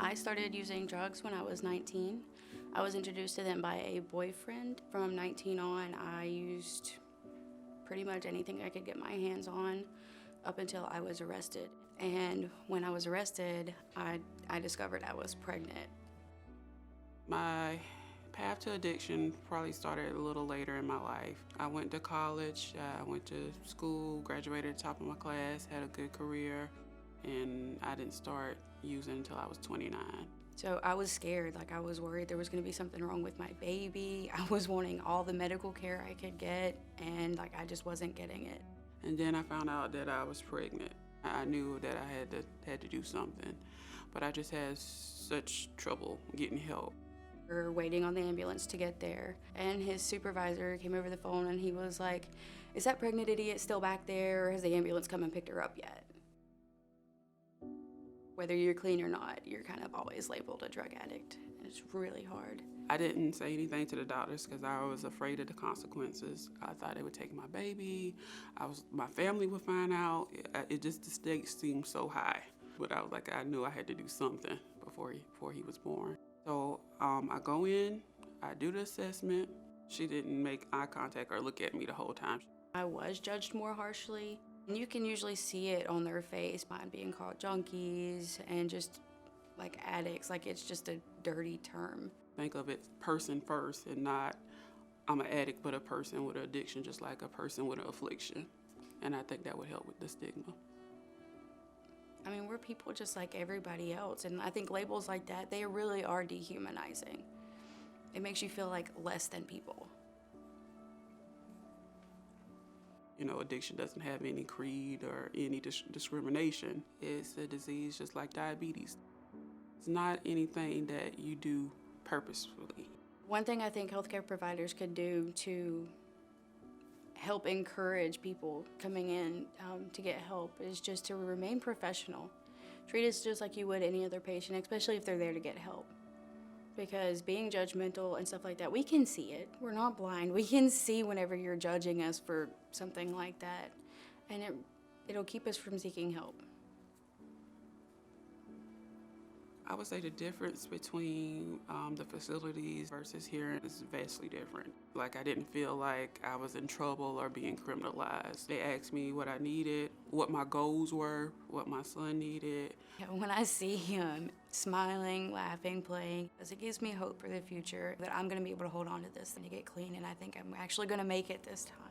I started using drugs when I was 19. I was introduced to them by a boyfriend. From 19 on, I used pretty much anything I could get my hands on up until I was arrested. And when I was arrested, I discovered I was pregnant. My path to addiction probably started a little later in my life. I went to college, I went to school, graduated at the top of my class, had a good career, and I didn't start using until I was 29. So I was scared, I was worried there was gonna be something wrong with my baby. I was wanting all the medical care I could get, and I just wasn't getting it. And then I found out that I was pregnant. I knew that I had to do something, but I just had such trouble getting help. We were waiting on the ambulance to get there, and his supervisor came over the phone and he was like, "Is that pregnant idiot still back there, or has the ambulance come and picked her up yet?" Whether you're clean or not, you're kind of always labeled a drug addict, and it's really hard. I didn't say anything to the doctors because I was afraid of the consequences. I thought they would take my baby. My family would find out. The stakes seemed so high. But I was like, I knew I had to do something before he was born. So I go in, I do the assessment. She didn't make eye contact or look at me the whole time. I was judged more harshly. And you can usually see it on their face by being called junkies and just addicts, it's just a dirty term. Think of it person first and not I'm an addict but a person with an addiction, just like a person with an affliction. And I think that would help with the stigma. I mean, we're people just like everybody else, and I think labels like that, they really are dehumanizing. It makes you feel like less than people. Addiction doesn't have any creed or any discrimination. It's a disease just like diabetes. It's not anything that you do purposefully. One thing I think healthcare providers could do to help encourage people coming in to get help is just to remain professional. Treat us just like you would any other patient, especially if they're there to get help. Because being judgmental and stuff like that, we can see it. We're not blind. We can see whenever you're judging us for something like that. And it'll keep us from seeking help. I would say the difference between the facilities versus here is vastly different. I didn't feel like I was in trouble or being criminalized. They asked me what I needed, what my goals were, what my son needed. When I see him smiling, laughing, playing, it gives me hope for the future that I'm gonna be able to hold on to this and to get clean, and I think I'm actually gonna make it this time.